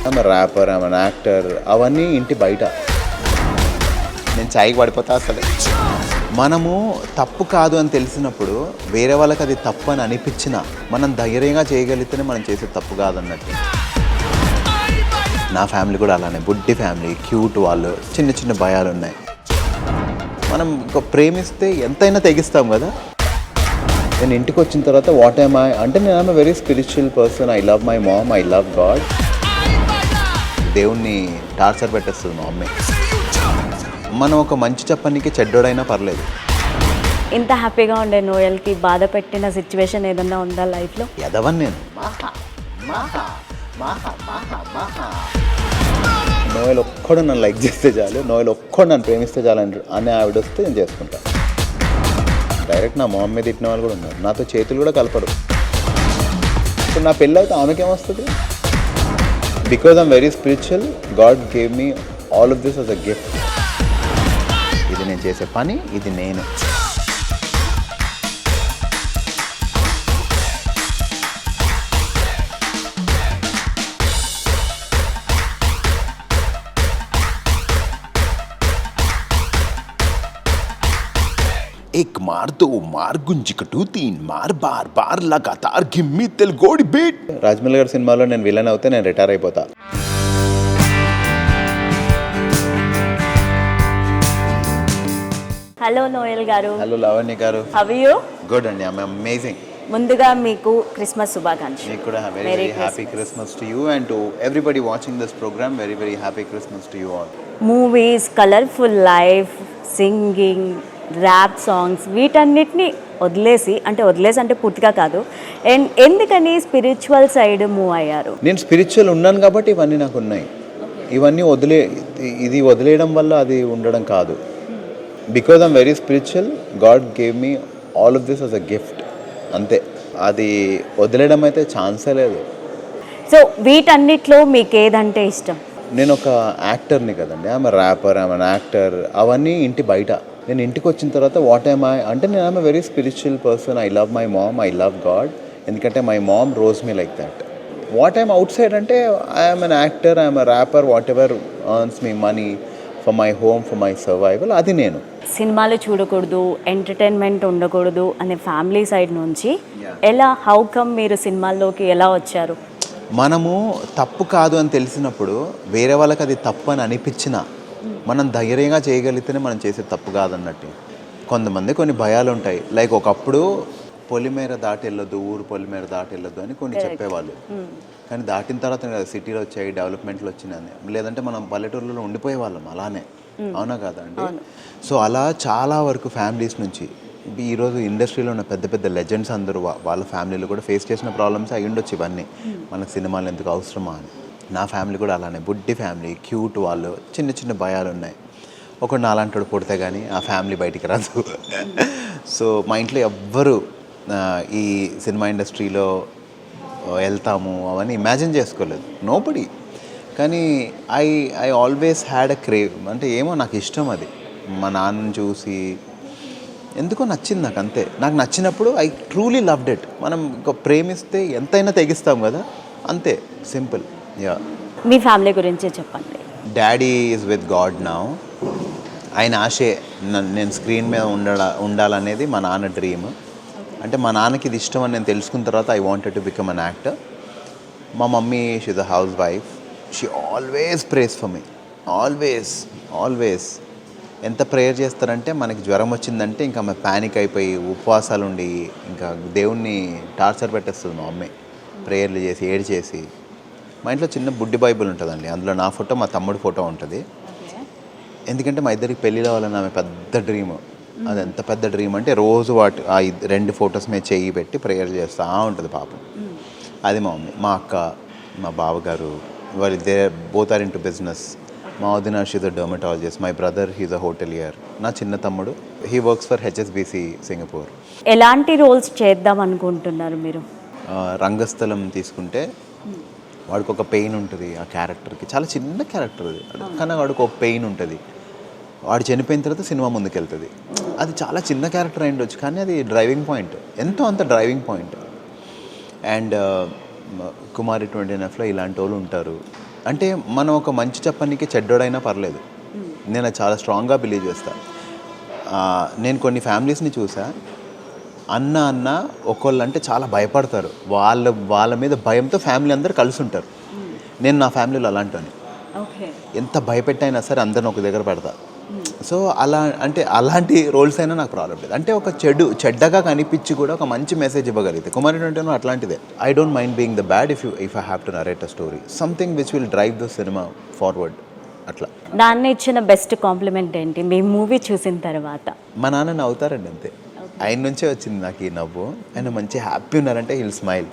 I'm wrapper, I'm actor, అవన్నీ ఇంటి బయట. నేను చాయ్కి పడిపోతా అసలు. మనము తప్పు కాదు అని తెలిసినప్పుడు వేరే వాళ్ళకి అది తప్పు అని అనిపించినా మనం ధైర్యంగా చేయగలిగితేనే మనం చేసే తప్పు కాదన్నట్టు. నా ఫ్యామిలీ కూడా అలానే, బుడ్డి ఫ్యామిలీ, క్యూట్ వాళ్ళు, చిన్న చిన్న భయాలు ఉన్నాయి. మనం ఇంకా ప్రేమిస్తే ఎంతైనా తెగిస్తాం కదా. నేను ఇంటికి వచ్చిన తర్వాత వాట్ ఐమ్ ఐ అంటే నేను I'm very spiritual person. I love my mom, I love God. దేవుణ్ణి టార్చర్ పెట్టేస్తుంది మా మమ్మీ. మనం ఒక మంచి చెప్పడానికి చెడ్డోడైనా పర్లేదు. ఇంత హ్యాపీగా ఉండే నోయల్కి బాధ పెట్టిన సిచ్యువేషన్ ఏదన్నా ఉందా లైఫ్లో? ఎదవని నేను నోయల్ ఒక్కడు నన్ను లైక్ చేస్తే చాలు, నోయల్ ఒక్కడు నన్ను ప్రేమిస్తే చాలు అనే ఆవిడ వస్తే నేను చేసుకుంటాను. డైరెక్ట్ నా మామ్ మీద తిట్టిన వాళ్ళు కూడా ఉన్నారు. నాతో చేతులు కూడా కలపరు. ఇప్పుడు నా పెళ్ళి అయితే ఆమెకేమొస్తుంది? Because I'm very spiritual, God gave me all of this as a gift. ఇది నేను చేసే పని, ఇది నేను. एक मार दो मार गुंजिकटू तीन मार बार बार लगातार गिम्मी तेल गोड़ी बीट. రాజమౌళి గారి సినిమాలో నేను విలన్ అవుతే నేను రిటైర్ అయిపోతా. Hello Noel garu. Hello Lavanya garu. How are you? Good అండి, ఐ యామ్ అమేజింగ్. ముందుగా మీకు క్రిస్మస్ శుభాకాంక్షలు. మీకు కూడా very very happy Christmas to you and to everybody watching this program. Very very happy Christmas to you all. Movies, colourful life, singing, rap songs వీటన్నిటిని వదిలేసి అంటే పూర్తిగా కాదు, అండ్ ఎందుకని స్పిరిచువల్ సైడ్ మూవ్ అయ్యారు? నేను స్పిరిచువల్ ఉన్నాను కాబట్టి ఇవన్నీ నాకు ఉన్నాయి. ఇవన్నీ ఇది వదిలేయడం వల్ల అది ఉండడం కాదు. Because I'm very spiritual, God gave me all of this as a gift. అంతే, అది వదిలేయడం అయితే ఛాన్సే లేదు. సో వీటన్నిటిలో మీకు ఏదంటే ఇష్టం? నేను ఒక యాక్టర్ని కదండి, ఐఎమ్ ర్యాపర్, ఐఎమ్ యాక్టర్, అవన్నీ ఇంటి బయట. నేను ఇంటికి వచ్చిన తర్వాత వాట్ ఐమ్ ఐ అంటే నేను I'm very spiritual person. I love my mom, I love God. ఎందుకంటే my mom rose me like that. What I'm outside అంటే I'm an actor, I'm a rapper, whatever earns me money for my home, for my survival, అది నేను. సినిమాలు చూడకూడదు, entertainment ఉండకూడదు అనే family side నుంచి how come మీరు సినిమాల్లోకి ఎలా వచ్చారు? మనము తప్పు కాదు అని తెలిసినప్పుడు వేరే వాళ్ళకి అది తప్పు అని అనిపించినా మనం ధైర్యంగా చేయగలిగితేనే మనం చేసే తప్పు కాదన్నట్టు. కొంతమంది కొన్ని భయాలు ఉంటాయి. లైక్ ఒకప్పుడు పొలిమేర దాటి వెళ్ళొద్దు, ఊరు పొలిమేర దాటి వెళ్ళొద్దు అని కొన్ని చెప్పేవాళ్ళు. కానీ దాటిన తర్వాత కదా సిటీలో వచ్చాయి, డెవలప్మెంట్లు వచ్చినాయి. లేదంటే మనం పల్లెటూరులో ఉండిపోయే వాళ్ళం అలానే, అవునా కాదా అండి? సో అలా చాలా వరకు ఫ్యామిలీస్ నుంచి ఈరోజు ఇండస్ట్రీలో ఉన్న పెద్ద పెద్ద లెజెండ్స్ అందరూ వాళ్ళ ఫ్యామిలీలో కూడా ఫేస్ చేసిన ప్రాబ్లమ్స్ అయి ఉండొచ్చు ఇవన్నీ. మనకు సినిమాలు ఎందుకు అవసరమా అని. నా ఫ్యామిలీ కూడా అలానే, బుడ్డి ఫ్యామిలీ, క్యూట్ వాళ్ళు, చిన్న చిన్న భయాలు ఉన్నాయి. ఒకడు నాలాంటి పుడితే కానీ ఆ ఫ్యామిలీ బయటికి రాదు. సో మా ఇంట్లో ఎవ్వరు ఈ సినిమా ఇండస్ట్రీలో వెళ్తాము అవన్నీ ఇమాజిన్ చేసుకోలేదు, నోబడి. కానీ I always had a crave, అంటే ఏమో నాకు ఇష్టం అది. మా నాన్నని చూసి ఎందుకో నచ్చింది నాకు, అంతే. నాకు నచ్చినప్పుడు ఐ ట్రూలీ లవ్డ్ ఇట్. మనం ఇంకా ప్రేమిస్తే ఎంతైనా తెగిస్తాం కదా, అంతే, సింపుల్. యా. మీ ఫ్యామిలీ గురించి చెప్పండి. Daddy is with God now. ఆయన ఆశే నేను స్క్రీన్ మీద ఉండాలనేది మా నాన్న డ్రీమ్. అంటే మా నాన్నకి ఇది ఇష్టం అని నేను తెలుసుకున్న తర్వాత I wanted to become an actor. మా mummy she is a housewife. She always prays for me, always. ఎంత ప్రేయర్ చేస్తారంటే మనకి జ్వరం వచ్చిందంటే ఇంకా ఆమె ప్యానిక్ అయిపోయి ఉపవాసాలు ఉండి ఇంకా దేవుణ్ణి టార్చర్ పెట్టేస్తుంది మా మమ్మీ. ప్రేయర్లు చేసి ఏడ్చేసి. మా ఇంట్లో చిన్న బుడ్డి బైబుల్ ఉంటుందండి, అందులో నా ఫోటో మా తమ్ముడి ఫోటో ఉంటుంది. ఎందుకంటే మా ఇద్దరికి పెళ్ళిలో వాళ్ళని ఆమె పెద్ద డ్రీమ్. అది ఎంత పెద్ద డ్రీమ్ అంటే రోజు ఆ రెండు ఫొటోస్ మీద చెయ్యి పెట్టి ప్రేయర్ చేస్తూ ఉంటుంది పాపం. అది మా మమ్మీ. మా అక్క, మా బావగారు వాళ్ళిద్దరే బోత్ ఆర్ ఇంటూ బిజినెస్. మా వదిన she's a dermatologist. My brother he's a hotelier. నా చిన్న తమ్ముడు he works for HSBC Singapore. ఎలాంటి రోల్స్ చేద్దాం అనుకుంటున్నారు మీరు? రంగస్థలం తీసుకుంటే వాడికి ఒక పెయిన్ ఉంటుంది ఆ క్యారెక్టర్కి. చాలా చిన్న క్యారెక్టర్ అది, కానీ వాడికి ఒక పెయిన్ ఉంటుంది. వాడు చనిపోయిన తర్వాత సినిమా ముందుకెళ్తుంది. అది చాలా చిన్న క్యారెక్టర్ అయి ఉండొచ్చు, కానీ అది డ్రైవింగ్ పాయింట్, ఎంతో అంత డ్రైవింగ్ పాయింట్. అండ్ కుమారి 29Fలో ఇలాంటి వాళ్ళు ఉంటారు. అంటే మనం ఒక మంచి చెప్పడానికి చెడ్డోడైనా పర్లేదు. నేను అది చాలా స్ట్రాంగ్గా బిలీవ్ చేస్తాను. నేను కొన్ని ఫ్యామిలీస్ని చూసా, అన్న ఒకళ్ళు అంటే చాలా భయపడతారు, వాళ్ళ మీద భయంతో ఫ్యామిలీ అందరూ కలిసి ఉంటారు. నేను నా ఫ్యామిలీలో అలాంటిని ఓకే. ఎంత భయపెట్టైనా సరే అందరిని ఒక దగ్గర పెడతా. సో అలాంటి రోల్స్ అయినా నాకు ప్రాబ్లం లేదు. అంటే ఒక చెడ్డగా కనిపించి కూడా ఒక మంచి మెసేజ్ ఇవ్వగలిగితే కుమారుడు అంటేనో అట్లాంటిదే. I don't mind being the bad if I have to narrate a story something which will drive the cinema forward. అట్లా నాన్న ఇచ్చిన బెస్ట్ కాంప్లిమెంట్ ఏంటి మీ మూవీ చూసిన తర్వాత? మా నాన్న నవ్వుతారండి అంతే. ఆయన నుంచే వచ్చింది నాకు ఈ నవ్వు. ఆయన మంచి హ్యాపీ ఉన్నారంటే హిల్ స్మైల్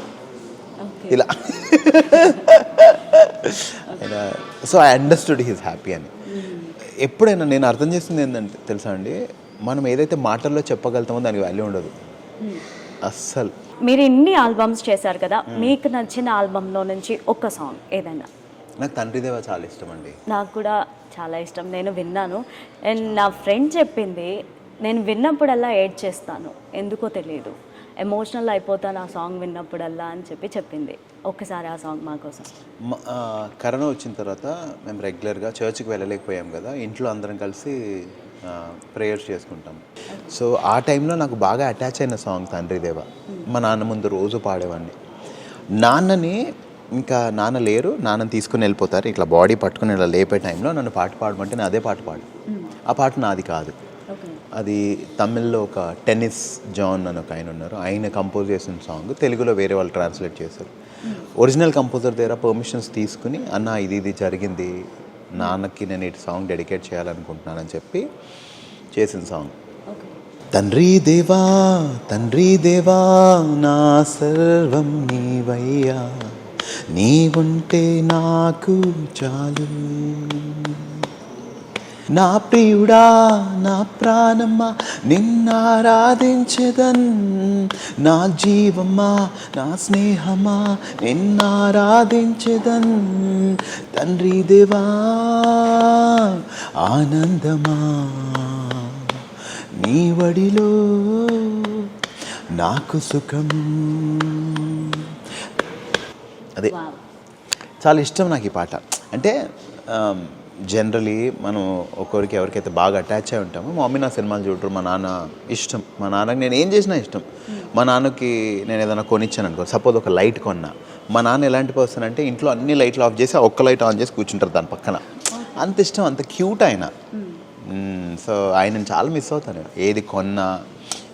ఇలా. So I understood he's happy అని. ఎప్పుడైనా నేను అర్థం చేస్తుంది ఏంటంటే తెలుసా అండి, మనం ఏదైతే మాటల్లో చెప్పగలుగుతామో దానికి వాల్యూ ఉండదు అస్సలు. మీరు ఇన్ని ఆల్బమ్స్ చేశారు కదా, మీకు నచ్చిన ఆల్బంలో నుంచి ఒక సాంగ్ ఏదైనా? నాకు తండ్రి దేవ చాలా ఇష్టం అండి. నాకు కూడా చాలా ఇష్టం, నేను విన్నాను. అండ్ నా ఫ్రెండ్ చెప్పింది, నేను విన్నప్పుడల్లా ఏడ్ చేస్తాను, ఎందుకో తెలియదు, ఎమోషనల్ అయిపోతాను ఆ సాంగ్ విన్నప్పుడల్లా అని చెప్పింది. ఒక్కసారి ఆ సాంగ్ మా కోసం. కరోనా వచ్చిన తర్వాత మేము రెగ్యులర్గా చర్చ్కి వెళ్ళలేకపోయాం కదా, ఇంట్లో అందరం కలిసి ప్రేయర్స్ చేసుకుంటాం. సో ఆ టైంలో నాకు బాగా అటాచ్ అయిన సాంగ్ తండ్రి దేవ. మా నాన్న ముందు రోజు పాడేవాడిని. నాన్నని ఇంకా నాన్న లేరు, నాన్నని తీసుకుని వెళ్ళిపోతారు, ఇట్లా బాడీ పట్టుకుని ఇలా లేపే టైంలో నన్ను పాట పాడమంటే నేను అదే పాట పాడు. ఆ పాట నాది కాదు, అది తమిళ్లో ఒక టెన్నిస్ జాన్ అని ఒక ఆయన ఉన్నారు, ఆయన కంపోజ్ చేసిన సాంగ్. తెలుగులో వేరే వాళ్ళు ట్రాన్స్లేట్ చేశారు. ఒరిజినల్ కంపోజర్ దగ్గర పర్మిషన్స్ తీసుకుని, అన్న ఇది జరిగింది, నాన్నకి నేను ఈ సాంగ్ డెడికేట్ చేయాలనుకుంటున్నానని చెప్పి చేసిన సాంగ్. తండ్రి దేవా నా సర్వం నీవయ్యా, నీవుంటే నాకు చాలు, నా ప్రియుడా నా ప్రాణమ్మా నిన్నారాధించెదన్, నా జీవమ్మా నా స్నేహమా నిన్నారాధించెదన్, తండ్రి దేవా ఆనందమా నీ వడిలో నాకు సుఖం. అదే చాలా ఇష్టం నాకు ఈ పాట. అంటే జనరలీ మనం ఒకరికి ఎవరికైతే బాగా అటాచ్ అయి ఉంటామో, మా మమ్మీ నా సినిమాలు చూడరు, మా నాన్న ఇష్టం, మా నాన్నకి నేను ఏం చేసినా ఇష్టం. మా నాన్నకి నేను ఏదైనా కొనిచ్చాను అనుకో, సపోజ్ ఒక లైట్ కొన్నా, మా నాన్న ఎలాంటి పర్సన్ అంటే ఇంట్లో అన్ని లైట్లు ఆఫ్ చేసి ఒక్క లైట్ ఆన్ చేసి కూర్చుంటారు దాని పక్కన. అంత ఇష్టం, అంత క్యూట్ ఆయన. సో ఆయనను చాలా మిస్ అవుతాను ఏది కొన్నా.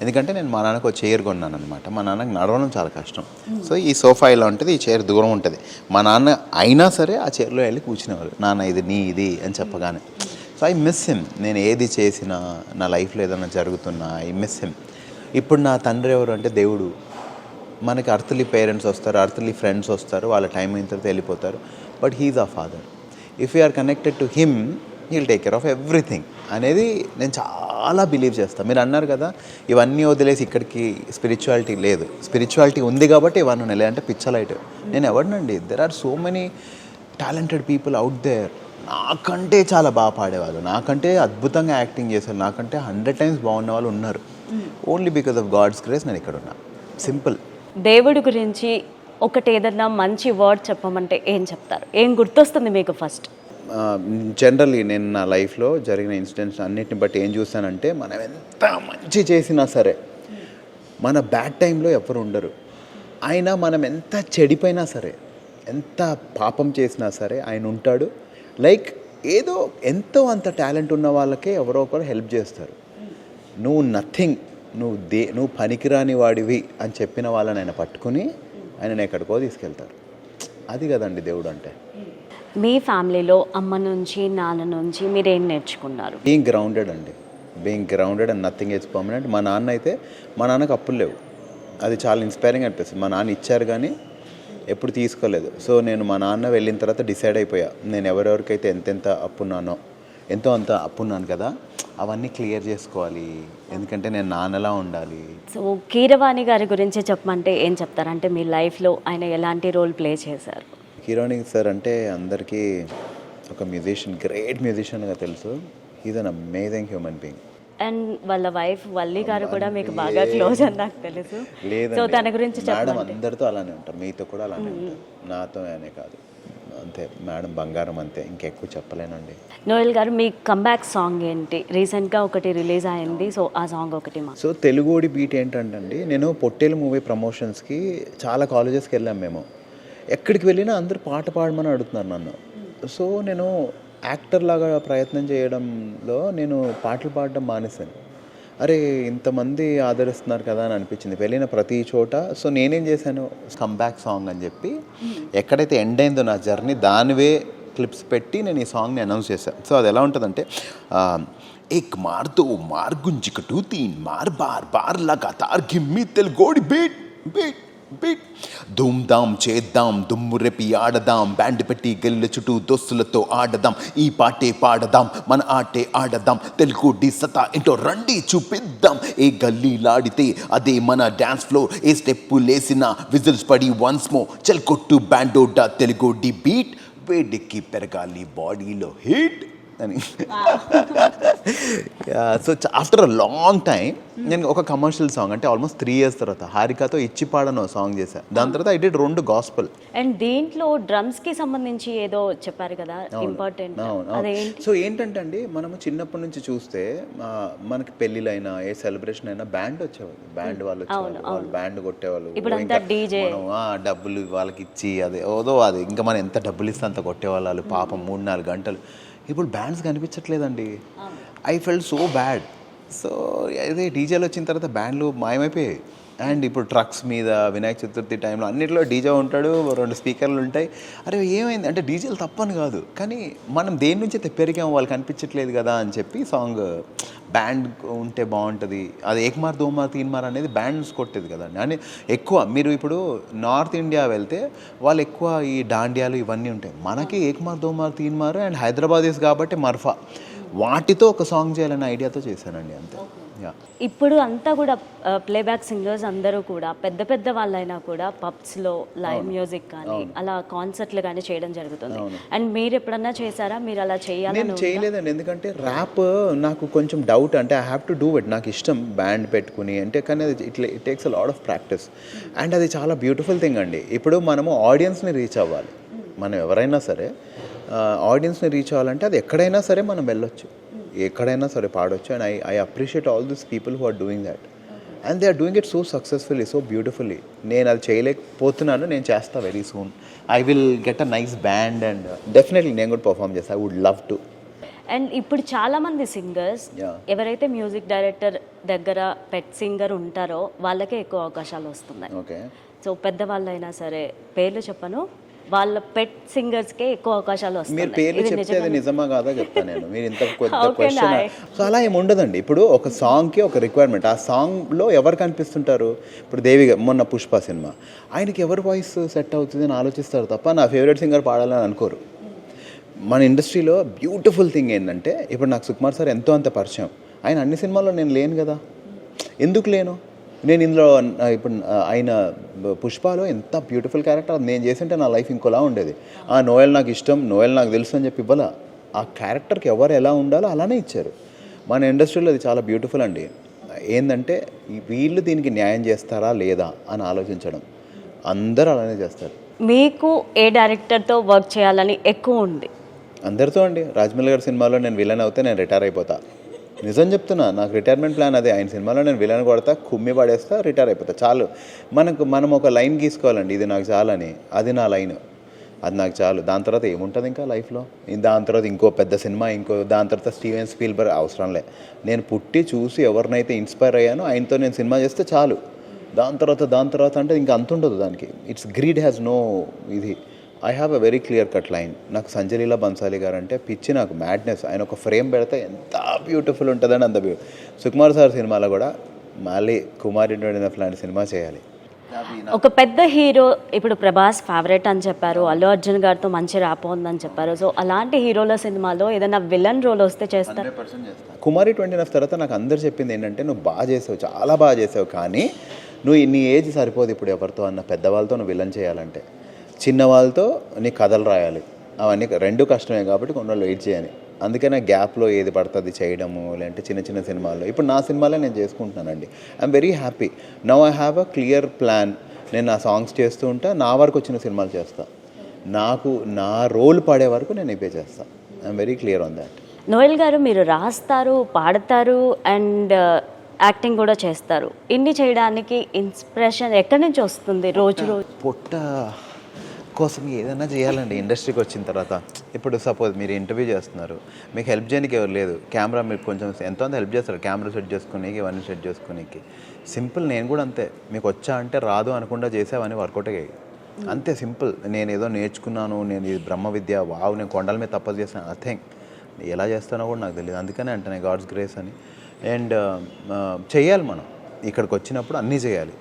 ఎందుకంటే నేను మా నాన్నకు ఒక చైర్ కొన్నాను అనమాట. మా నాన్నకి నడవడం చాలా కష్టం. సో ఈ సోఫా ఇలా ఉంటుంది, ఈ చైర్ దూరం ఉంటుంది. మా నాన్న అయినా సరే ఆ చైర్లో వెళ్ళి కూర్చునేవారు, నాన్న ఇది అని చెప్పగానే. So I miss him. నేను ఏది చేసినా, నా లైఫ్లో ఏదైనా జరుగుతున్నా ఐ మిస్ హిమ్. ఇప్పుడు నా తండ్రి ఎవరు అంటే దేవుడు. మనకి అర్త్లీ పేరెంట్స్ వస్తారు, అర్త్లీ ఫ్రెండ్స్ వస్తారు, వాళ్ళ టైం అయిన తర్వాత వెళ్ళిపోతారు. But he's a father. If you are connected to him he'll take care of everything అనేది నేను చాలా బిలీవ్ చేస్తాను. మీరు అన్నారు కదా ఇవన్నీ వదిలేసి ఇక్కడికి స్పిరిచువాలిటీ లేదు, స్పిరిచువాలిటీ ఉంది కాబట్టి ఇవన్నీ ఉన్నాయి, లేదంటే పిచ్చలైట్. నేను ఎవరినండి, there are so many talented people out there. నాకంటే చాలా బాగా పాడేవాళ్ళు, నాకంటే అద్భుతంగా యాక్టింగ్ చేశారు, నాకంటే 100 times బాగున్న వాళ్ళు ఉన్నారు. Only because of God's grace నేను ఇక్కడ ఉన్నా. సింపుల్. దేవుడి గురించి ఒకటి ఏదన్నా మంచి వర్డ్ చెప్పమంటే ఏం చెప్తారు? ఏం గుర్తొస్తుంది మీకు ఫస్ట్? జనరల్లీ నేను నా లైఫ్లో జరిగిన ఇన్సిడెంట్స్ అన్నిటిని బట్టి ఏం చూస్తానంటే, మనం ఎంత మంచి చేసినా సరే మన బ్యాడ్ టైంలో ఎవరు ఉండరు. అయినా మనం ఎంత చెడిపోయినా సరే, ఎంత పాపం చేసినా సరే ఆయన ఉంటాడు. లైక్ ఏదో ఎంతో అంత టాలెంట్ ఉన్న వాళ్ళకే ఎవరో ఒకరు హెల్ప్ చేస్తారు. నువ్వు నథింగ్, నువ్వు పనికిరాని వాడివి అని చెప్పిన వాళ్ళని ఆయన పట్టుకుని ఆయన ఎక్కడికో తీసుకెళ్తారు. అది కదండి దేవుడు అంటే. మీ ఫ్యామిలీలో అమ్మ నుంచి నాన్న నుంచి మీరు ఏం నేర్చుకున్నారు? బీయింగ్ గ్రౌండెడ్ అండి, being grounded and nothing is permanent. మా నాన్న అయితే, మా నాన్నకు అప్పులు లేవు, అది చాలా ఇన్స్పైరింగ్ అనిపిస్తుంది. మా నాన్న ఇచ్చారు కానీ ఎప్పుడు తీసుకోలేదు. సో నేను మా నాన్న వెళ్ళిన తర్వాత డిసైడ్ అయిపోయా, నేను ఎవరెవరికైతే ఎంతెంత అప్పున్నానో, ఎంతో అంత అప్పున్నాను కదా, అవన్నీ క్లియర్ చేసుకోవాలి, ఎందుకంటే నేను నాన్నలా ఉండాలి. సో కీరవాణి గారి గురించి చెప్పమంటే ఏం చెప్తారంటే మీ లైఫ్లో ఆయన ఎలాంటి రోల్ ప్లే చేశారు? కీరవాణి సార్ అంటే అందరికీ ఒక మ్యూజిషియన్, గ్రేట్ మ్యూజిషియన్గా తెలుసు. He's an amazing human being. And వాళ్ళ వైఫ్ వల్లి గారు కూడా మీకు బాగా క్లోజ్ అని నాకు తెలుసు. సో తన గురించి మేడం అందరితో అలానే ఉంటారు, మీతో కూడా అలానే ఉంటారు, నాతో అనే కాదు. అంతే మేడం, బంగారం అంతే, ఇంకెక్కువ చెప్పలేనండి. నోయల్ గారు మీ కంబ్యాక్ సాంగ్ ఏంటి? రీసెంట్గా ఒకటి రిలీజ్ అయింది, సో ఆ సాంగ్ ఒకటి మా. సో తెలుగుడి బీట్ ఏంటంటే అండి, నేను పొట్టేలు మూవీ ప్రమోషన్స్కి చాలా కాలేజెస్కి వెళ్ళాం మేము. ఎక్కడికి వెళ్ళినా అందరూ పాట పాడమని అడుగుతున్నారు నన్ను. సో నేను యాక్టర్ లాగా ప్రయత్నం చేయడంలో నేను పాటలు పాడడం మానేశాను. అరే ఇంతమంది ఆదరిస్తున్నారు కదా అని అనిపించింది వెళ్ళిన ప్రతి చోట. సో నేనేం చేశాను, కమ్బ్యాక్ సాంగ్ అని చెప్పి ఎక్కడైతే ఎండ్ అయిందో నా జర్నీ దానివే క్లిప్స్ పెట్టి నేను ఈ సాంగ్ని అనౌన్స్ చేశాను. సో అది ఎలా ఉంటుందంటే, ఏక్ మార్ దో మార్ గుంజికటు తీన్ మార్ బార్ బార్ లగాతార్ గిమ్మి తెలుగోడి బీట్ బీట్ బీట్ ధూమ్ ధామ్ చేద్దాం దుమ్ము రెపి ఆడదాం బ్యాండ్ పెట్టి గెల్ల చుట్టూ దోస్తులతో ఆడదాం ఈ పాటే పాడదాం మన ఆటే ఆడదాం తెలుగు సతా ఏంటో రండి చూపిద్దాం ఏ గల్లీలాడితే అదే మన డ్యాన్స్ ఫ్లోర్ ఏ స్టెప్పు లేసిన విజిల్స్ పడి వన్స్ మో చల్ కొట్టు బ్యాండోడా తెలుగోడి బీట్ వేడికి పెరగాలి బాడీలో హిట్ అని. So after a long time నేను ఒక కమర్షియల్ సాంగ్ అంటే ఆల్మోస్ట్ 3 years తర్వాత హారికతో ఇచ్చి పాడను సాంగ్ చేశాను. దాని తర్వాత ఐ డిడ్ 2 గాస్పల్. అండ్ దీంట్లో డ్రమ్స్ కి సంబంధించి ఏదో చెప్పారు కదా ఇంపార్టెంట్, అదేంటి? సో ఏంటంటే అండి, మనము చిన్నప్పటి నుంచి చూస్తే మనకి పెళ్ళిళ్ళైనా ఏ సెలబ్రేషన్ అయినా బ్యాండ్ వచ్చేవాళ్ళు, బ్యాండ్ వాళ్ళు వచ్చేవాళ్ళు, వాళ్ళు బ్యాండ్ కొట్టేవాళ్ళు. ఇప్పుడంతా డీజే, డబ్బులు వాళ్ళకి ఇచ్చి అదే అది ఇంకా మనం ఎంత డబ్బులు ఇస్తే అంత కొట్టేవాళ్ళు పాపం 3-4 గంటలు. ఇప్పుడు బ్యాండ్స్ కనిపించట్లేదండి. I felt so bad. So అదే డీజేలు వచ్చిన తర్వాత బ్యాండ్లు మాయమైపోయాయి. అండ్ ఇప్పుడు ట్రక్స్ మీద వినాయక చతుర్థి టైంలో అన్నింటిలో డీజే ఉంటాడు, 2 స్పీకర్లు ఉంటాయి. అరే ఏమైంది అంటే డీజేలు తప్పని కాదు, కానీ మనం దేని నుంచి అయితే పెరిగాము వాళ్ళకి అనిపించట్లేదు కదా అని చెప్పి సాంగ్ బ్యాండ్ ఉంటే బాగుంటుంది. అది ఏక్మార్ దోమార్ తీన్మార్ అనేది బ్యాండ్స్ కొట్టేది కదండి. అని ఎక్కువ మీరు ఇప్పుడు నార్త్ ఇండియా వెళ్తే వాళ్ళు ఎక్కువ ఈ డాండియాలు ఇవన్నీ ఉంటాయి. మనకి ఏక్మార్ దోమార్ తీన్మార్ అండ్ హైదరాబాదీస్ కాబట్టి మర్ఫా, వాటితో ఒక సాంగ్ చేయాలనే ఐడియాతో చేశానండి అంతే. ఇప్పుడు అంతా కూడా ప్లేబ్యాక్ సింగర్స్ అందరూ కూడా పెద్ద పెద్ద వాళ్ళైనా కూడా పబ్స్లో లైవ్ మ్యూజిక్ కానీ అలా కాన్సర్ట్లు కానీ చేయడం జరుగుతుంది. అండ్ మీరు ఎప్పుడన్నా చేశారా? మీరు అలా చేయాలని? నేను చేయలేదండి, ఎందుకంటే ర్యాప్ నాకు కొంచెం డౌట్. అంటే I have to do it, నాకు ఇష్టం బ్యాండ్ పెట్టుకుని అంటే, కానీ అది it takes a lot of practice. And అది చాలా బ్యూటిఫుల్ థింగ్ అండి. ఇప్పుడు మనము ఆడియన్స్ని రీచ్ అవ్వాలి. మనం ఎవరైనా సరే ఆడియన్స్ని రీచ్ అవ్వాలంటే అది ఎక్కడైనా సరే మనం వెళ్ళొచ్చు, ఎక్కడైనా సరే పాడొచ్చు. And I appreciate all these people who are doing that and they are doing it so successfully, so beautifully. నేను అది చేయలేకపోతున్నాను, నేను చేస్తా very soon. I will get a nice band and definitely నేను కూడా పర్ఫామ్ చేస్తాను. I would love to. And ఇప్పుడు చాలామంది సింగర్స్ ఎవరైతే మ్యూజిక్ డైరెక్టర్ దగ్గర పెట్ సింగర్ ఉంటారో వాళ్ళకే ఎక్కువ అవకాశాలు వస్తున్నాయి. ఓకే. సో పెద్దవాళ్ళైనా సరే, పేర్లు చెప్పను, వాళ్ళ పెట్ సింగర్స్కే ఎక్కువ అవకాశాలు వస్తాయి. మీరు పేర్లు చెప్తే అది నిజమా కాదా చెప్తాను నేను. మీరు ఇంత క్వశ్చన్. సో అలా ఏమి ఉండదండి. ఇప్పుడు ఒక సాంగ్కి ఒక రిక్వైర్మెంట్, ఆ సాంగ్లో ఎవరు కనిపిస్తుంటారు. ఇప్పుడు దేవి మొన్న పుష్ప సినిమా, ఆయనకి ఎవరు వాయిస్ సెట్ అవుతుంది అని ఆలోచిస్తారు తప్ప నా ఫేవరెట్ సింగర్ పాడాలని అనుకోరు. మన ఇండస్ట్రీలో బ్యూటిఫుల్ థింగ్ ఏంటంటే, ఇప్పుడు నాకు సుకుమార్ సార్ ఎంతో అంత పరిచయం. ఆయన అన్ని సినిమాల్లో నేను లేను కదా, ఎందుకు లేను? నేను ఇందులో ఇప్పుడు ఆయన పుష్పలో ఎంత బ్యూటిఫుల్ క్యారెక్టర్, అది నేను చేసింటే నా లైఫ్ ఇంకోలా ఉండేది. ఆ నోయల్ నాకు ఇష్టం, నోయల్ నాకు తెలుసు అని చెప్పి ఇవ్వాల. ఆ క్యారెక్టర్కి ఎవరు ఎలా ఉండాలో అలానే ఇచ్చారు. మన ఇండస్ట్రీలో అది చాలా బ్యూటిఫుల్ అండి. ఏంటంటే వీళ్ళు దీనికి న్యాయం చేస్తారా లేదా అని ఆలోచించడం, అందరూ అలానే చేస్తారు. మీకు ఏ డైరెక్టర్తో వర్క్ చేయాలని ఎక్కువ ఉంది? అందరితో అండి. రాజమౌళి గారి సినిమాలో నేను విలన్ అవుతే నేను రిటైర్ అయిపోతా. నిజం చెప్తున్నా, నాకు రిటైర్మెంట్ ప్లాన్ అదే. ఆయన సినిమాలో నేను విలన్ కొడతా, కుమ్మి పడేస్తా, రిటైర్ అయిపోతా, చాలు. మనం ఒక లైన్ గీసుకోవాలండి, ఇది నాకు చాలని. అది నా లైన్, అది నాకు చాలు. దాని తర్వాత ఏముంటుంది ఇంకా లైఫ్లో? దాని తర్వాత ఇంకో పెద్ద సినిమా, దాని తర్వాత స్టీవెన్ స్పీల్బర్గ్ అవసరంలే. నేను పుట్టి చూసి ఎవరినైతే ఇన్స్పైర్ అయ్యానో ఆయనతో నేను సినిమా చేస్తే చాలు. దాని తర్వాత అంటే ఇంకా అంత ఉండదు దానికి. ఇట్స్ గ్రీడ్ హ్యాస్ నో ఇది. I have a very clear cut line. నాకు సంజలీలా బన్సాలి గారు అంటే పిచ్చి, నాకు మ్యాడ్నెస్. ఆయన ఒక ఫ్రేమ్ పెడితే ఎంత బ్యూటిఫుల్ ఉంటుందని అంత సుకుమార్ సార్ సినిమాలో కూడా మళ్ళీ కుమారి లాంటి సినిమా చేయాలి. ఒక పెద్ద హీరో, ఇప్పుడు ప్రభాస్ ఫేవరెట్ అని చెప్పారు, అల్లు అర్జున్ గారితో మంచి ర్యాప్ ఉందని చెప్పారు. సో అలాంటి హీరోల సినిమాలో ఏదైనా విలన్ రోల్ వస్తే చేస్తారు? కుమారి 29 తర్వాత నాకు అందరు చెప్పింది ఏంటంటే, నువ్వు బాగా చేసావు, చాలా బాగా చేసావు, కానీ నువ్వు నీ ఏజ్ సరిపోదు ఇప్పుడు ఎవరితో అన్న. పెద్దవాళ్ళతో నువ్వు విలన్ చేయాలంటే చిన్నవాళ్ళతో నీ కథలు రాయాలి, అవన్నీ 2 కష్టమే కాబట్టి కొన్ని రోజులు వెయిట్ చేయని. అందుకనే గ్యాప్లో ఏది పడుతుంది చేయడము, లేదంటే చిన్న సినిమాల్లో. ఇప్పుడు నా సినిమాలే నేను చేసుకుంటున్నానండి. I'm very happy. Now I have a clear plan. నేను నా సాంగ్స్ చేస్తూ ఉంటా, నా వరకు వచ్చిన సినిమాలు చేస్తా. నాకు నా రోల్ పాడే వరకు నేను పే చేస్తాను. I'm very clear on that. Noel గారు, మీరు రాస్తారు, పాడతారు అండ్ యాక్టింగ్ కూడా చేస్తారు. ఇన్ని చేయడానికి ఇన్స్పిరేషన్ ఎక్కడి నుంచి వస్తుంది? రోజు పొట్ట కోసం ఏదైనా చేయాలండి ఇండస్ట్రీకి వచ్చిన తర్వాత. ఇప్పుడు సపోజ్ మీరు ఇంటర్వ్యూ చేస్తున్నారు, మీకు హెల్ప్ చేయడానికి ఎవరు లేదు, కెమెరా మీరు కొంచెం ఎంతోంది హెల్ప్ చేస్తారు, కెమెరా సెట్ చేసుకోనికి, ఇవన్నీ సెట్ చేసుకోనికి. సింపుల్. నేను కూడా అంతే. మీకు వచ్చా అంటే రాదు అనకుండా చేసేవన్నీ వర్కౌట్ అయ్యాయి. అంతే సింపుల్. నేను ఏదో నేర్చుకున్నాను, నేను ఇది బ్రహ్మ విద్య, వావ్ నేను కొండల మీద తప్పదు చేస్తాను, నథింగ్. ఎలా చేస్తానో కూడా నాకు తెలియదు. అందుకనే అంటాను గాడ్స్ గ్రేస్ అని. అండ్ చెయ్యాలి మనం. ఇక్కడికి వచ్చినప్పుడు అన్నీ చేయాలి.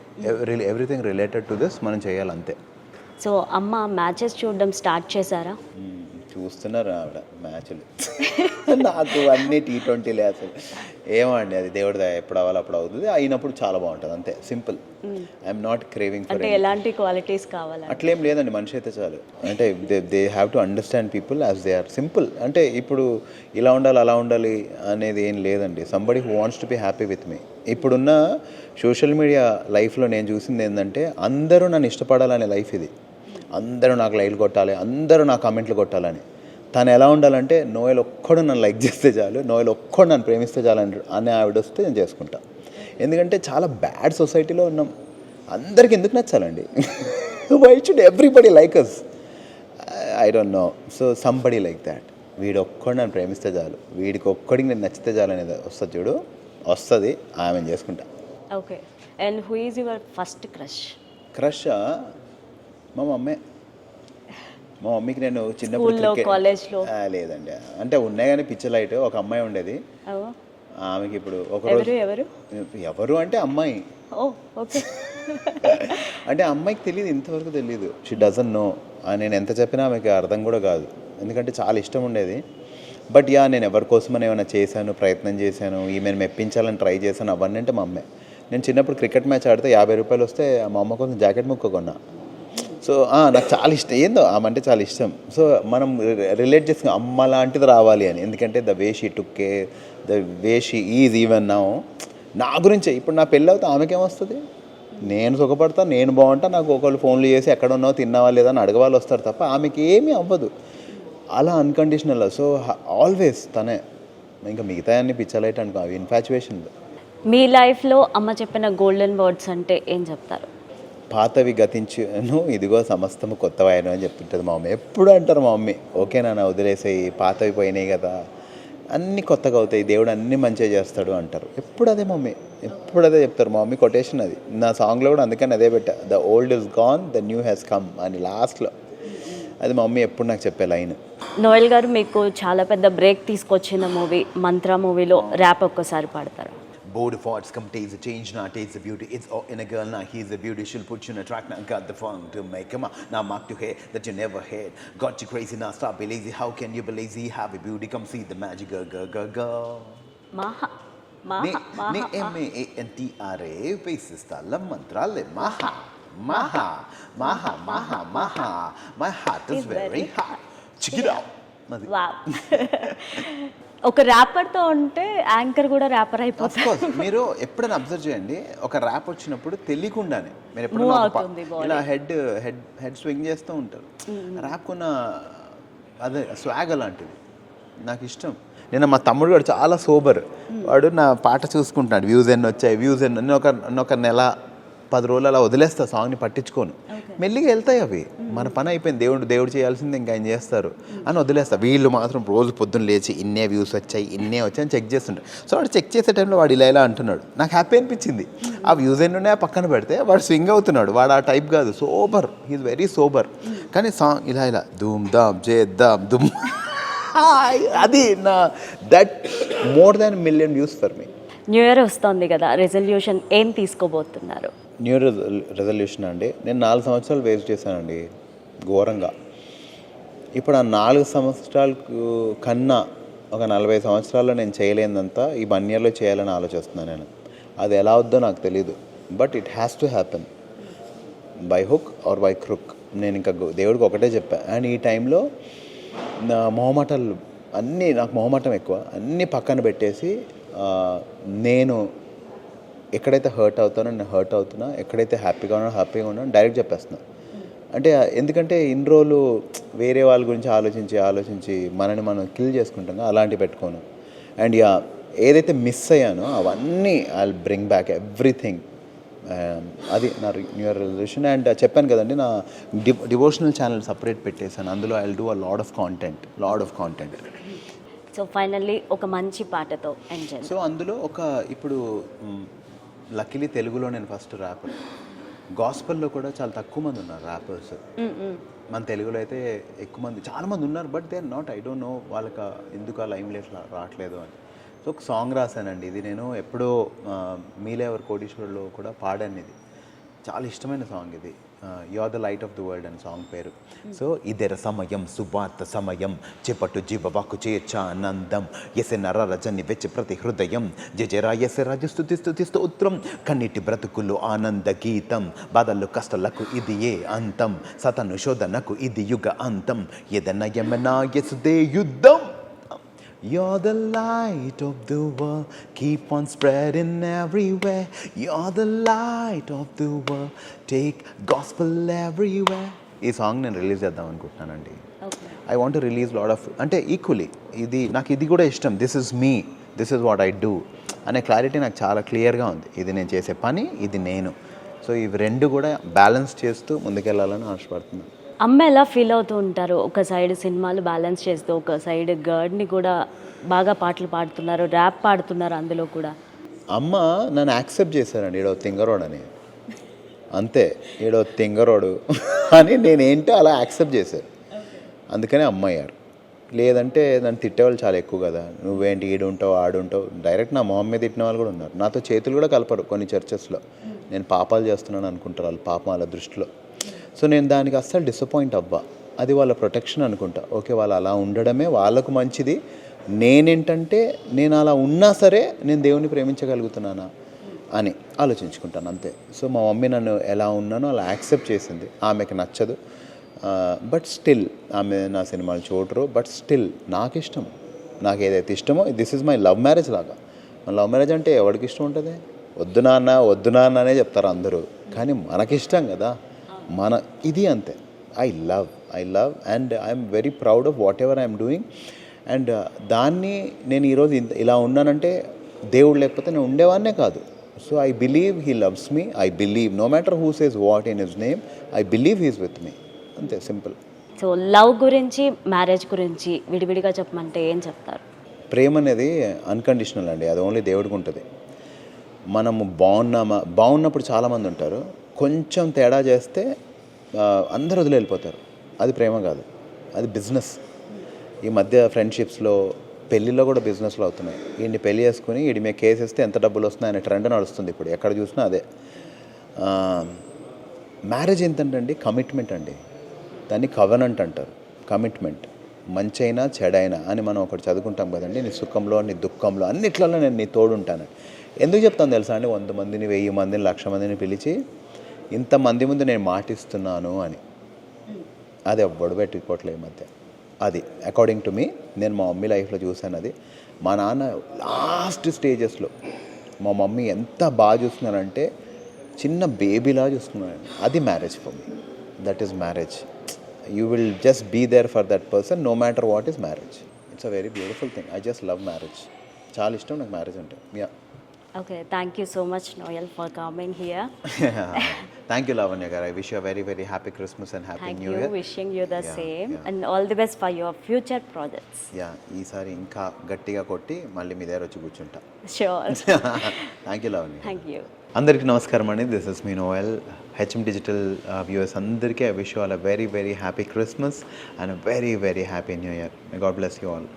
ఎవ్రీథింగ్ రిలేటెడ్ టు దిస్ మనం చేయాలి అంతే. సో అమ్మ మ్యాచెస్ చూడడం స్టార్ట్ చేశారా? చూస్తున్నారు ఆవిడ మ్యాచ్లు. నాకు అన్నీ T20లే అసలు. ఏమండి అది దేవుడి దయ, ఎప్పుడు అవ్వాలి అప్పుడు అవుతుంది. అయినప్పుడు చాలా బాగుంటుంది అంతే. Simple. I'm not craving for. అంటే ఎలాంటి క్వాలిటీస్ కావాలి? అట్లేం లేదండి, మనిషి అయితే చాలు. అంటే they have to understand people as they are. Simple. అంటే ఇప్పుడు ఇలా ఉండాలి అలా ఉండాలి అనేది ఏం లేదండి. Somebody who wants to be happy with me. ఇప్పుడున్న సోషల్ మీడియా లైఫ్లో నేను చూసింది ఏంటంటే అందరూ నన్ను ఇష్టపడాలనే లైఫ్ ఇది. అందరూ నాకు లైక్లు కొట్టాలి, అందరూ నా కామెంట్లు కొట్టాలని. తను ఎలా ఉండాలంటే నోయల్ ఒక్కడు నన్ను లైక్ చేస్తే చాలు, నోయల్ ఒక్కడు నన్ను ప్రేమిస్తే చాలు అనే ఆవిడ వస్తే నేను చేసుకుంటా. ఎందుకంటే చాలా బ్యాడ్ సొసైటీలో ఉన్నాం. అందరికి ఎందుకు నచ్చాలండి? Why should everybody like us? I don't know. So somebody like that. వీడు ఒక్కడు నన్ను ప్రేమిస్తే చాలు, వీడికి ఒక్కడికి నేను నచ్చితే చాలు అనేది వస్తుంది చూడు, వస్తుంది. ఆమెను చేసుకుంటా. Okay. And who is your first crush? Crush మా మమ్మే. మా మమ్మీకి నేను స్కూల్లో, కాలేజ్లో? లేదండి, అంటే ఉన్నాయి కానీ పిక్చర్ లైట్. ఒక అమ్మాయి ఉండేది, ఆమెకి ఇప్పుడు ఒకరోజు ఎవరు అంటే అమ్మాయి. అంటే అమ్మాయికి తెలియదు, ఇంతవరకు తెలియదు. She doesn't know. నేను ఎంత చెప్పినా ఆమెకి అర్థం కూడా కాదు, ఎందుకంటే చాలా ఇష్టం ఉండేది. బట్ నేను ఎవరి కోసమని ఏమైనా చేశాను, ప్రయత్నం చేశాను, ఈమెను మెప్పించాలని ట్రై చేశాను, అవన్నీ అంటే మా అమ్మే. నేను చిన్నప్పుడు క్రికెట్ మ్యాచ్ ఆడితే 50 రూపాయలు వస్తే మా అమ్మ కోసం జాకెట్ ముక్క కొన్నా. సో నాకు చాలా ఇష్టం, ఏందో ఆమె అంటే చాలా ఇష్టం. సో మనం రిలేట్ చేసుకుని అమ్మ లాంటిది రావాలి అని. ఎందుకంటే the way she took care, the way she is even now. నా గురించే ఇప్పుడు నా పెళ్ళి అవుతా ఆమెకేమొస్తుంది? నేను సుఖపడతా, నేను బాగుంటా, నాకు ఒకళ్ళు ఫోన్లు చేసి ఎక్కడ ఉన్నావు, తిన్నావా లేదా అని అడగవాళ్ళు వస్తారు తప్ప ఆమెకి ఏమీ అవ్వదు. అలా అన్కండిషనల్. సో ఆల్వేస్ తనే. ఇంకా మిగతా అన్ని పిచ్చలైట్ అనుకో, అవి ఇన్ఫాచ్యువేషన్. మీ లైఫ్లో అమ్మ చెప్పిన గోల్డెన్ వర్డ్స్ అంటే ఏం చెప్తారు? పాతవి గతించును, ఇదిగో సమస్తము కొత్తవాయను అని చెప్తుంటుంది మా మమ్మీ. ఎప్పుడు అంటారు మా మమ్మీ, ఓకే నాన్న వదిలేసాయి, పాతవి పోయినాయి కదా, అన్నీ కొత్తగా అవుతాయి, దేవుడు అన్నీ మంచిగా చేస్తాడు అంటారు. ఎప్పుడు అదే మమ్మీ, ఎప్పుడు అదే చెప్తారు మా మమ్మీ. కొటేషన్ అది నా సాంగ్లో కూడా, అందుకని అదే పెట్టా, the old is gone, the new has come అని లాస్ట్లో. అది మా మమ్మీ ఎప్పుడు నాకు చెప్పే లైన్. నోయల్ గారు, మీకు చాలా పెద్ద బ్రేక్ తీసుకొచ్చిన మూవీ మంత్ర మూవీలో ర్యాప్ ఒక్కసారి పాడతారు? Bold thoughts come taste the change, now taste the beauty. It's all in a girl, now he's the beauty. She'll put you in a track, now got the funk to make him. Now mark to head that you never had. Got you crazy, now stop be lazy. How can you be lazy? Have a beauty, come see the magic. Go, go, go, go. Maha. Ne M-A-N-T-R-A. Basis tala mantra le maha. Maha. Maha, maha, maha. My heart is very hot. Check it out. Wow. ఒక ర్యాపర్తో ఉంటే anchor కూడా wrapper అయిపోతారు. మీరు ఎప్పుడైనా observe చేయండి, ఒక rap వచ్చినప్పుడు తెలియకుండానే మీరు ఎప్పుడైనా ఇలా హెడ్ స్వింగ్ చేస్తూ ఉంటారు. ర్యాప్ కొన్న అదే స్వాగ్ అలాంటిది నాకు ఇష్టం. నేను మా తమ్ముడు కూడా చాలా సోబర్, వాడు నా పాట చూసుకుంటున్నాడు, వ్యూస్ ఎన్ని వచ్చాయి, వ్యూస్ ఎన్ని. నేను ఒక నెల 10 రోజులు అలా వదిలేస్తా, సాంగ్ని పట్టించుకోను. మెల్లిగా వెళ్తాయి అవి. మన పని అయిపోయింది, దేవుడు చేయాల్సింది ఇంకా ఆయన చేస్తారు అని వదిలేస్తా. వీళ్ళు మాత్రం రోజు పొద్దున్న లేచి ఇన్నే వ్యూస్ వచ్చాయి, ఇన్నే వచ్చాయి అని చెక్ చేస్తుంటారు. సో వాడు చెక్ చేసే టైంలో వాడు ఇలా అంటున్నాడు, నాకు హ్యాపీ అనిపించింది. ఆ వ్యూస్ ఎన్ని ఉన్నాయో పక్కన పెడితే వాడు స్వింగ్ అవుతున్నాడు. వాడు ఆ టైప్ కాదు, సోబర్, హీఈస్ వెరీ సోబర్. కానీ సాంగ్ ఇలా ధూమ్ ధామ్ చేద్దాం దుమ్, అది నా that more than million views for me. New year వస్తుంది కదా, రెజల్యూషన్ ఏం తీసుకోబోతున్నారు? న్యూ రెజల్యూషన్ అండి, నేను 4 సంవత్సరాలు వేస్ట్ చేశానండి ఘోరంగా. ఇప్పుడు ఆ 4 సంవత్సరాలకు కన్నా ఒక 40 సంవత్సరాల్లో నేను చేయలేదంతా ఈ 1 ఇయర్లో చేయాలని ఆలోచిస్తున్నాను నేను. అది ఎలా అవుద్దో నాకు తెలీదు, but it has to happen by hook are by క్రుక్. నేను ఇంకా దేవుడికి ఒకటే చెప్పా. అండ్ ఈ టైంలో నా మొహమాటాలు అన్నీ, నాకు మొహమాటం ఎక్కువ, అన్నీ పక్కన పెట్టేసి నేను ఎక్కడైతే హర్ట్ అవుతానో నేను హర్ట్ అవుతున్నా, ఎక్కడైతే హ్యాపీగా ఉన్నానో హ్యాపీగా ఉన్నానో డైరెక్ట్ చెప్పేస్తున్నా. అంటే ఎందుకంటే ఇన్ని రోజులు వేరే వాళ్ళ గురించి ఆలోచించి మనని మనం కిల్ చేసుకుంటాం కదా, అలాంటివి పెట్టుకోను. అండ్ యా, ఏదైతే మిస్ అయ్యానో అవన్నీ ఐ బ్రింగ్ బ్యాక్ ఎవ్రీథింగ్. అది నా న్యూ ఇయర్ రెజల్యూషన్. అండ్ చెప్పాను కదండి, నా డివోషనల్ ఛానల్ సపరేట్ పెట్టేశాను. అందులో I will do a lot of content. So finally ఒక మంచి పాటతో ఎంజాయ్. సో అందులో ఇప్పుడు లక్కీలీ తెలుగులో నేను ఫస్ట్ ర్యాపర్. గాస్పల్లో కూడా చాలా తక్కువ మంది ఉన్నారు ర్యాపర్స్. మన తెలుగులో అయితే ఎక్కువ మంది, చాలా మంది ఉన్నారు. But they are not, I don't know వాళ్ళకి ఎందుకు ఆ లైమ్ లైట్ రావట్లేదు అని. సో ఒక సాంగ్ రాశానండి. ఇది నేను ఎప్పుడో మీలే ఎవరు కోటీశ్వర్లో కూడా పాడాను. ఇది చాలా ఇష్టమైన సాంగ్. ఇది you are the light of the world అని సాంగ్ పేరు. సో ఇదెర సమయం సువార్త సమయం చేపట్టు జీవవాకు చేర్చ ఆనందం ఎసె నర రజని వెచ్చి ప్రతి హృదయం జజరా ఎసె రాజు స్తుతి స్తోత్రం కన్నీటి బ్రతుకులు ఆనంద గీతం బాధలు కష్టాలకు ఇది ఏ అంతం సతను శోధనకు ఇది యుగ అంతం ఏదన్నా యమనా ఎసుదే యుద్ధం. You're the light of the world, keep on spreading everywhere. You're the light of the world, take gospel everywhere. ఈ సాంగ్ నేను రిలీజ్ చేద్దాం అనుకుంటున్నానండి. I want to release lot of, అంటే ఈక్వలీ ఇది కూడా ఇష్టం. This is me, this is what I do అనే clarity నాకు చాలా క్లియర్గా ఉంది. ఇది నేను చేసే పని, ఇది నేను. సో ఇవి రెండు కూడా బ్యాలెన్స్ చేస్తూ ముందుకెళ్ళాలని ఆశపడుతున్నాను. అమ్మ ఎలా ఫీల్ అవుతూ ఉంటారు? ఒక సైడ్ సినిమాలు బ్యాలెన్స్ చేస్తూ, ఒక సైడ్ గర్డ్ని కూడా బాగా పాటలు పాడుతున్నారు, ర్యాప్ పాడుతున్నారు అందులో కూడా. అమ్మ నన్ను యాక్సెప్ట్ చేశారండి, ఈడో తింగరోడు అని. అంతే, ఈడో తింగరోడు అని నేనేంటో అలా యాక్సెప్ట్ చేశారు. అందుకనే అమ్మ అయ్యారు. లేదంటే నన్ను తిట్టేవాళ్ళు చాలా ఎక్కువ కదా, నువ్వేంటి ఈడుంటావు ఆడుంటావు. డైరెక్ట్ నా మొహం మీద తిట్టిన వాళ్ళు కూడా ఉన్నారు. నాతో చేతులు కూడా కలపరు కొన్ని చర్చెస్లో. నేను పాపాలు చేస్తున్నాను అనుకుంటారు వాళ్ళు, పాపం వాళ్ళ దృష్టిలో. సో నేను దానికి అస్సలు డిసప్పాయింట్ అవ్వా. అది వాళ్ళ ప్రొటెక్షన్ అనుకుంటా. ఓకే, వాళ్ళు అలా ఉండడమే వాళ్ళకు మంచిది. నేనేంటంటే నేను అలా ఉన్నా సరే నేను దేవుని ప్రేమించగలుగుతున్నానా అని ఆలోచించుకుంటాను అంతే. సో మా మమ్మీ నన్ను ఎలా ఉన్నానో అలా యాక్సెప్ట్ చేసింది. ఆమెకు నచ్చదు, బట్ స్టిల్ ఆమె నా సినిమాలు చూడరు. బట్ స్టిల్ నాకు ఇష్టం, నాకు ఏదైతే ఇష్టమో. This is my love marriage లాగా. లవ్ మ్యారేజ్ అంటే ఎవరికి ఇష్టం ఉంటుంది? వద్దు నాన్న అనే చెప్తారు అందరూ, కానీ మనకిష్టం కదా మన ఇది. అంతే. I love and I'm very proud of what ever I'm doing. And దాన్ని నేను ఈరోజు ఇలా ఉన్నానంటే దేవుడు లేకపోతే నేను ఉండేవాన్నే కాదు. So I believe he loves me. I believe no matter who says what in his name, I believe he's with me. అంతే, సింపుల్. సో లవ్ గురించి, మ్యారేజ్ గురించి విడివిడిగా చెప్పమంటే ఏం చెప్తారు? ప్రేమ అనేది అన్కండిషనల్ అండి. అది ఓన్లీ దేవుడికి ఉంటుంది. మనము బాగున్నప్పుడు చాలామంది ఉంటారు, కొంచెం తేడా చేస్తే అందరూ వదిలి వెళ్ళిపోతారు. అది ప్రేమ కాదు, అది బిజినెస్. ఈ మధ్య ఫ్రెండ్షిప్స్లో, పెళ్ళిలో కూడా బిజినెస్లో అవుతున్నాయి. వీడిని పెళ్ళి చేసుకుని వీడి మీద కేసు వేస్తే ఎంత డబ్బులు వస్తున్నాయి అనే ట్రెండ్ నడుస్తుంది ఇప్పుడు, ఎక్కడ చూసినా అదే. మ్యారేజ్ ఏంటంటే కమిట్మెంట్ అండి. దాన్ని కవెనెంట్ అంటారు. కమిట్మెంట్, మంచైనా చెడైనా అని మనం ఒకటి చదువుకుంటాం కదండి. నీ సుఖంలో నీ దుఃఖంలో అన్నిట్లలో నేను నీ తోడుంటాను. ఎందుకు చెప్తాను తెలుసా అండి? 100 మందిని 1000 మందిని 1,00,000 మందిని పిలిచి ఇంతమంది ముందు నేను మాటిస్తున్నాను అని. అది ఎవ్వడు పెట్టుకోవట్లేదు ఈ మధ్య. అది అకార్డింగ్ టు మీ, నేను మా మమ్మీ లైఫ్లో చూశాను. అది మా నాన్న లాస్ట్ స్టేజెస్లో మా మమ్మీ ఎంత బాగా చూస్తున్నారంటే చిన్న బేబీలా చూస్తున్నాను. అది marriage for me. That is marriage. You will just be there for that person no matter what is marriage. It's a very beautiful thing. I just love marriage. చాలా ఇష్టం నాకు మ్యారేజ్ అంటే. Yeah. Okay, thank you so much, Noel, for coming here. Thank you, Lavanya garu. I wish you a very, very happy Christmas and happy Thank New you. Year. Wishing you the same. Yeah. And all the best for your future projects. Yeah, ఈసారి ఇంకా గట్టిగా కొట్టి మళ్ళీ మీ దగ్గర వచ్చి కూర్చుంటా. Sure. Thank you, Lavanya. Thank you. అందరికీ నమస్కారం అండి. This is me Noel. HM digital viewers అందరికీ I wish you all a very, very happy Christmas and a very, very happy new year. May God bless you all.